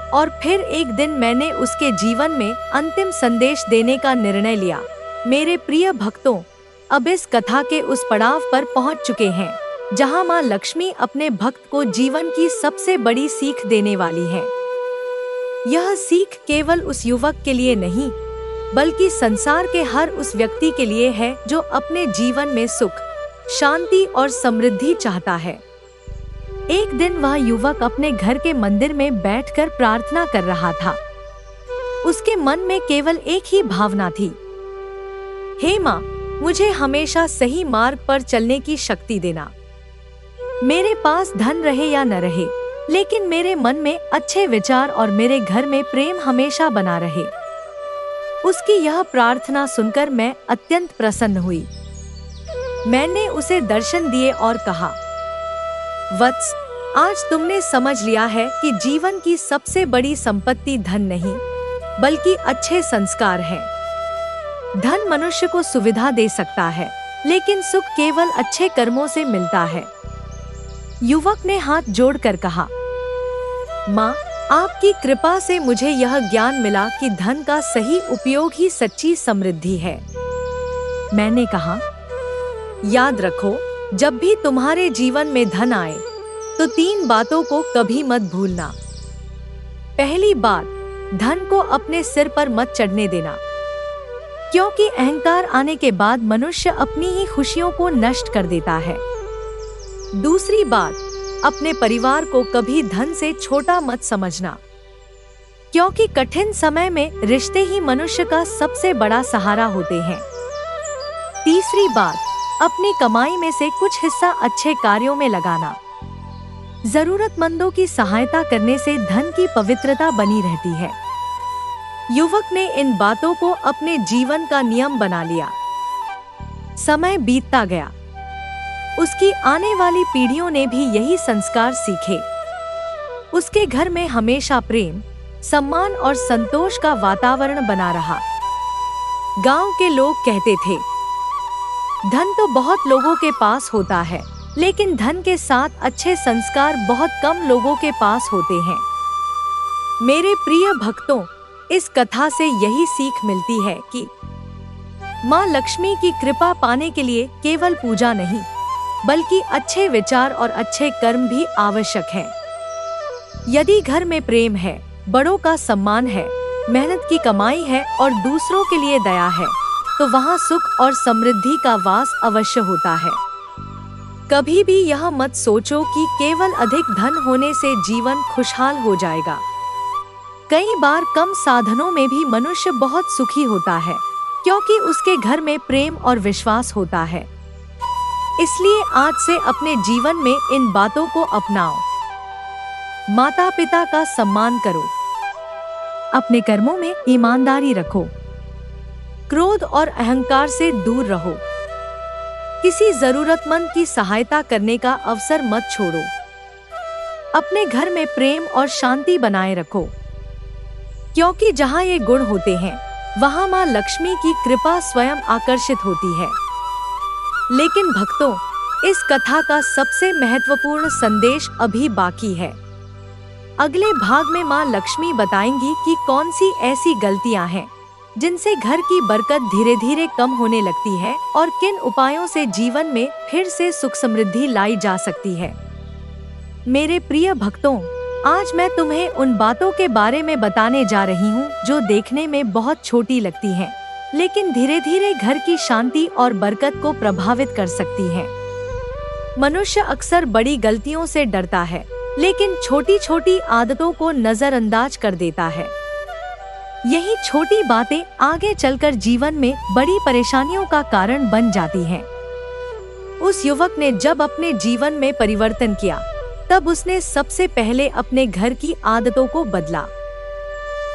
और फिर एक दिन मैंने उसके जीवन में अंतिम संदेश देने का निर्णय लिया। मेरे प्रिय भक्तों, अब इस कथा के उस पड़ाव पर पहुंच चुके हैं जहां मां लक्ष्मी अपने भक्त को जीवन की सबसे बड़ी सीख देने वाली है। यह सीख केवल उस युवक के लिए नहीं, बल्कि संसार के हर उस व्यक्ति के लिए है जो अपने जीवन में सुख, शांति और समृद्धि चाहता है। एक दिन वह युवक अपने घर के मंदिर में बैठकर प्रार्थना कर रहा था। उसके मन में केवल एक ही भावना थी, हे माँ, मुझे हमेशा सही मार्ग पर चलने की शक्ति देना। मेरे पास धन रहे या न रहे, लेकिन मेरे मन में अच्छे विचार और मेरे घर में प्रेम हमेशा बना रहे। उसकी यह प्रार्थना सुनकर मैं अत्यंत प्रसन्न हुई। मैंने उसे दर्शन दिए और कहा, वत्स, आज तुमने समझ लिया है कि जीवन की सबसे बड़ी संपत्ति धन नहीं, बल्कि अच्छे संस्कार हैं। धन मनुष्य को सुविधा दे सकता है, लेकिन सुख केवल अच्छे कर्मों से मिलता है। युवक ने हाथ जोड़कर कहा, माँ, आपकी कृपा से मुझे यह ज्ञान मिला कि धन का सही उपयोग ही सच्ची समृद्धि है। मैंने कहा, याद रखो, जब भी तुम्हारे जीवन में धन आए तो 3 बातों को कभी मत भूलना। पहली बात, धन को अपने सिर पर मत चढ़ने देना, क्योंकि अहंकार आने के बाद मनुष्य अपनी ही खुशियों को नष्ट कर देता है। दूसरी बात, अपने परिवार को कभी धन से छोटा मत समझना, क्योंकि कठिन समय में रिश्ते ही मनुष्य का सबसे बड़ा सहारा होते हैं। तीसरी बात, अपनी कमाई में से कुछ हिस्सा अच्छे कार्यों में लगाना। जरूरतमंदों की सहायता करने से धन की पवित्रता बनी रहती है। युवक ने इन बातों को अपने जीवन का नियम बना लिया। समय बीतता गया। उसकी आने वाली पीढ़ियों ने भी यही संस्कार सीखे। उसके घर में हमेशा प्रेम, सम्मान और संतोष का वातावरण बना रहा। गांव के लोग कहते थे, धन तो बहुत लोगों के पास होता है, लेकिन धन के साथ अच्छे संस्कार बहुत कम लोगों के पास होते हैं। मेरे प्रिय भक्तों, इस कथा से यही सीख मिलती है कि माँ लक्ष्मी की कृपा पाने के लिए केवल पूजा नहीं, बल्कि अच्छे विचार और अच्छे कर्म भी आवश्यक हैं। यदि घर में प्रेम है, बड़ों का सम्मान है, मेहनत की कमाई है और दूसरों के लिए दया है, तो वहाँ सुख और समृद्धि का वास अवश्य होता है। कभी भी यह मत सोचो कि केवल अधिक धन होने से जीवन खुशहाल हो जाएगा। कई बार कम साधनों में भी मनुष्य बहुत सुखी होता है, क्योंकि उसके घर में प्रेम और विश्वास होता है। इसलिए आज से अपने जीवन में इन बातों को अपनाओ। माता पिता का सम्मान करो, अपने कर्मों में ईमानदारी रखो, क्रोध और अहंकार से दूर रहो, किसी जरूरतमंद की सहायता करने का अवसर मत छोड़ो, अपने घर में प्रेम और शांति बनाए रखो, क्योंकि जहाँ ये गुण होते हैं वहाँ माँ लक्ष्मी की कृपा स्वयं आकर्षित होती है। लेकिन भक्तों, इस कथा का सबसे महत्वपूर्ण संदेश अभी बाकी है। अगले भाग में माँ लक्ष्मी बताएंगी कि कौन सी ऐसी गलतियाँ हैं जिनसे घर की बरकत धीरे धीरे कम होने लगती है और किन उपायों से जीवन में फिर से सुख समृद्धि लाई जा सकती है। मेरे प्रिय भक्तों, आज मैं तुम्हें उन बातों के बारे में बताने जा रही हूँ जो देखने में बहुत छोटी लगती हैं, लेकिन धीरे धीरे घर की शांति और बरकत को प्रभावित कर सकती हैं। मनुष्य अक्सर बड़ी गलतियों से डरता है, लेकिन छोटी छोटी आदतों को नजरअंदाज कर देता है। यही छोटी बातें आगे चलकर जीवन में बड़ी परेशानियों का कारण बन जाती हैं। उस युवक ने जब अपने जीवन में परिवर्तन किया, तब उसने सबसे पहले अपने घर की आदतों को बदला।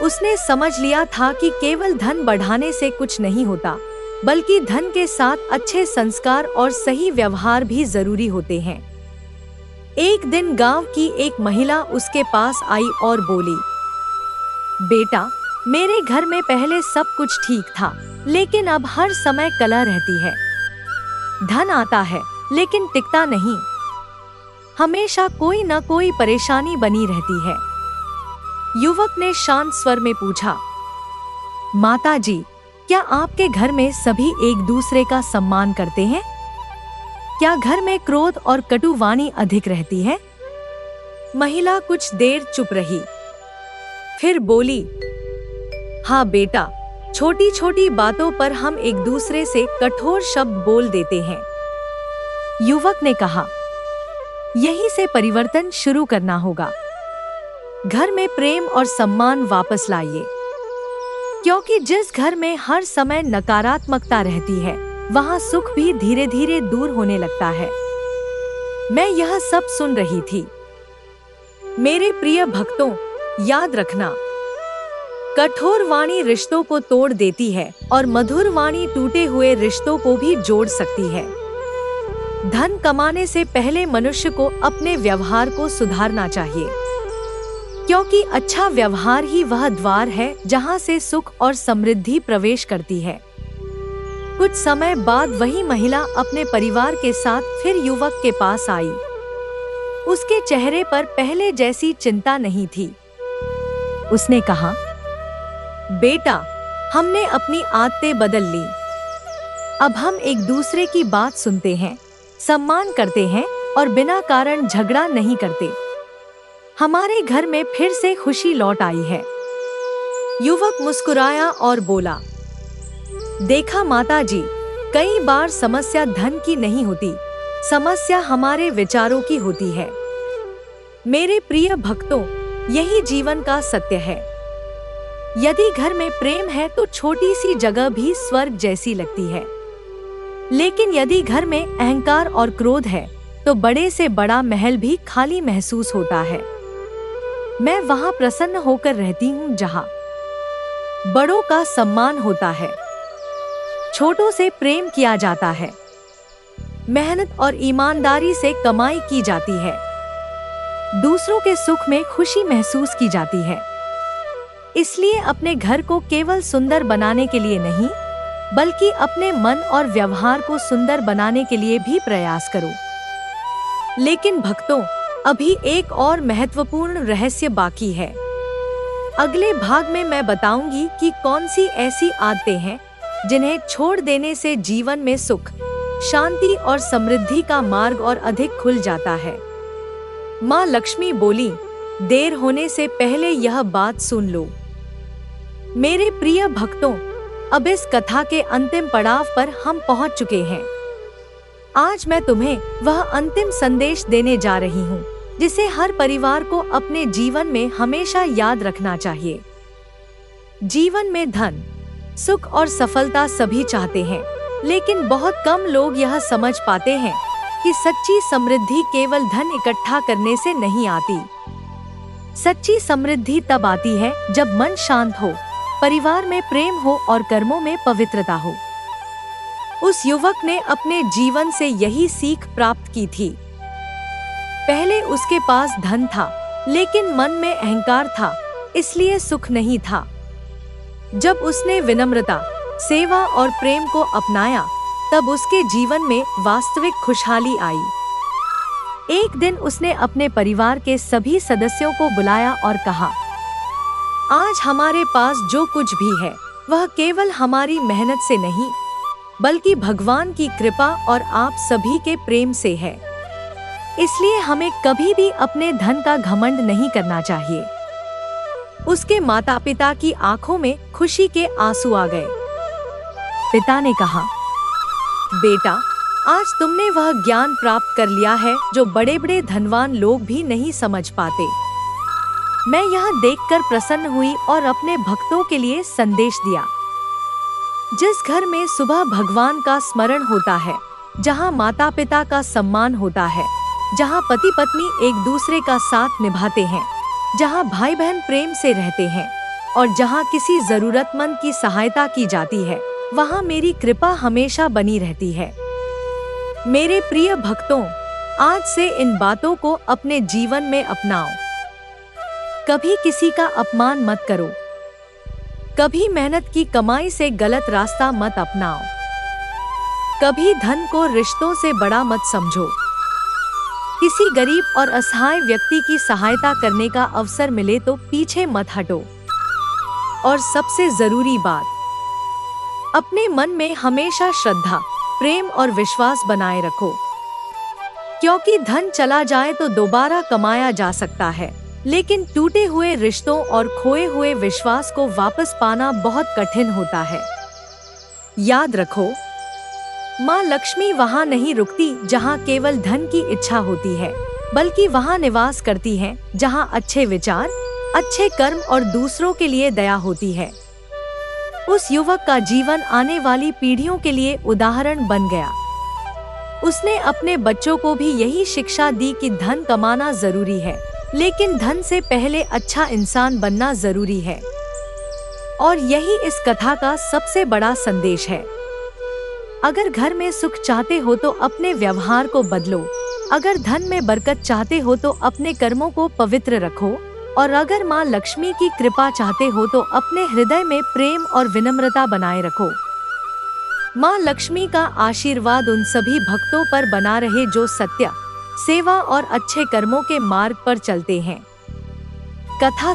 उसने समझ लिया था कि केवल धन बढ़ाने से कुछ नहीं होता, बल्कि धन के साथ अच्छे संस्कार और सही व्यवहार भी जरूरी होते हैं। एक दिन गांव की एक महिला उसके पास आई और बोली, बेटा, मेरे घर में पहले सब कुछ ठीक था, लेकिन अब हर समय कलह रहती है। धन आता है लेकिन टिकता नहीं, हमेशा कोई न कोई परेशानी बनी रहती है। युवक ने शांत स्वर में पूछा, माता जी, क्या आपके घर में सभी एक दूसरे का सम्मान करते हैं? क्या घर में क्रोध और कटु वाणी अधिक रहती है? महिला कुछ देर चुप रही, फिर बोली, हाँ बेटा, छोटी छोटी बातों पर हम एक दूसरे से कठोर शब्द बोल देते हैं। युवक ने कहा, यहीं से परिवर्तन शुरू करना होगा। घर में प्रेम और सम्मान वापस लाइए, क्योंकि जिस घर में हर समय नकारात्मकता रहती है, वहाँ सुख भी धीरे धीरे दूर होने लगता है। मैं यह सब सुन रही थी। मेरे प्रिय भक्तों, याद रखना, कठोर वाणी रिश्तों को तोड़ देती है और मधुर वाणी टूटे हुए रिश्तों को भी जोड़ सकती है। धन कमाने से पहले मनुष्य को अपने व्यवहार को सुधारना चाहिए, क्योंकि अच्छा व्यवहार ही वह द्वार है जहां से सुख और समृद्धि प्रवेश करती है। कुछ समय बाद वही महिला अपने परिवार के साथ फिर युवक के पास आई। उसके चेहरे पर पहले जैसी चिंता नहीं थी। उसने कहा, बेटा, हमने अपनी आदतें बदल ली। अब हम एक दूसरे की बात सुनते हैं, सम्मान करते हैं और बिना कारण झगड़ा नहीं करते। हमारे घर में फिर से खुशी लौट आई है। युवक मुस्कुराया और बोला, देखा माता जी, कई बार समस्या धन की नहीं होती, समस्या हमारे विचारों की होती है। मेरे प्रिय भक्तों, यही जीवन का सत्य है। यदि घर में प्रेम है तो छोटी सी जगह भी स्वर्ग जैसी लगती है, लेकिन यदि घर में अहंकार और क्रोध है तो बड़े से बड़ा महल भी खाली महसूस होता है। मैं वहां प्रसन्न होकर रहती हूँ जहां बड़ों का सम्मान होता है, छोटों से प्रेम किया जाता है, मेहनत और ईमानदारी से कमाई की जाती है, दूसरों के सुख में खुशी महसूस की जाती है। इसलिए अपने घर को केवल सुंदर बनाने के लिए नहीं, बल्कि अपने मन और व्यवहार को सुंदर बनाने के लिए भी प्रयास करो। लेकिन भक्तों, अभी एक और महत्वपूर्ण रहस्य बाकी है। अगले भाग में मैं बताऊंगी कि कौन सी ऐसी आदतें हैं जिन्हें छोड़ देने से जीवन में सुख, शांति और समृद्धि का मार्ग और अधिक खुल जाता है। माँ लक्ष्मी बोली, देर होने से पहले यह बात सुन लो। मेरे प्रिय भक्तों, अब इस कथा के अंतिम पड़ाव पर हम पहुंच चुके हैं। आज मैं तुम्हें वह अंतिम संदेश देने जा रही हूँ जिसे हर परिवार को अपने जीवन में हमेशा याद रखना चाहिए। जीवन में धन, सुख और सफलता सभी चाहते हैं, लेकिन बहुत कम लोग यह समझ पाते हैं कि सच्ची समृद्धि केवल धन इकट्ठा करने से नहीं आती। सच्ची समृद्धि तब आती है जब मन शांत हो, परिवार में प्रेम हो और कर्मों में पवित्रता हो। उस युवक ने अपने जीवन से यही सीख प्राप्त की थी। पहले उसके पास धन था, लेकिन मन में अहंकार था, इसलिए सुख नहीं था। जब उसने विनम्रता, सेवा और प्रेम को अपनाया, तब उसके जीवन में वास्तविक खुशहाली आई। एक दिन उसने अपने परिवार के सभी सदस्यों को बुलाया और कहा, आज हमारे पास जो कुछ भी है वह केवल हमारी मेहनत से नहीं, बल्कि भगवान की कृपा और आप सभी के प्रेम से है। इसलिए हमें कभी भी अपने धन का घमंड नहीं करना चाहिए। उसके माता पिता की आंखों में खुशी के आंसू आ गए। पिता ने कहा, बेटा, आज तुमने वह ज्ञान प्राप्त कर लिया है जो बड़े बड़े धनवान लोग भी नहीं समझ पाते। मैं यह देखकर प्रसन्न हुई और अपने भक्तों के लिए संदेश दिया। जिस घर में सुबह भगवान का स्मरण होता है, जहाँ माता पिता का सम्मान होता है, जहाँ पति पत्नी एक दूसरे का साथ निभाते हैं, जहाँ भाई बहन प्रेम से रहते हैं और जहाँ किसी जरूरतमंद की सहायता की जाती है, वहाँ मेरी कृपा हमेशा बनी रहती है। मेरे प्रिय भक्तों, आज से इन बातों को अपने जीवन में अपनाओ। कभी किसी का अपमान मत करो। कभी मेहनत की कमाई से गलत रास्ता मत अपनाओ। कभी धन को रिश्तों से बड़ा मत समझो। किसी गरीब और असहाय व्यक्ति की सहायता करने का अवसर मिले तो पीछे मत हटो। और सबसे जरूरी बात, अपने मन में हमेशा श्रद्धा, प्रेम और विश्वास बनाए रखो। क्योंकि धन चला जाए तो दोबारा कमाया जा सकता है, लेकिन टूटे हुए रिश्तों और खोए हुए विश्वास को वापस पाना बहुत कठिन होता है। याद रखो, माँ लक्ष्मी वहाँ नहीं रुकती जहाँ केवल धन की इच्छा होती है, बल्कि वहाँ निवास करती हैं जहाँ अच्छे विचार, अच्छे कर्म और दूसरों के लिए दया होती है। उस युवक का जीवन आने वाली पीढ़ियों के लिए उदाहरण बन गया। उसने अपने बच्चों को भी यही शिक्षा दी कि धन कमाना जरूरी है, लेकिन धन से पहले अच्छा इंसान बनना जरूरी है। और यही इस कथा का सबसे बड़ा संदेश है। अगर घर में सुख चाहते हो तो अपने व्यवहार को बदलो। अगर धन में बरकत चाहते हो तो अपने कर्मों को पवित्र रखो। और अगर माँ लक्ष्मी की कृपा चाहते हो तो अपने हृदय में प्रेम और विनम्रता बनाए रखो। माँ लक्ष्मी का आशीर्वाद उन सभी भक्तों पर बना रहे जो सत्य, सेवा और अच्छे कर्मों के मार्ग पर चलते हैं। कथा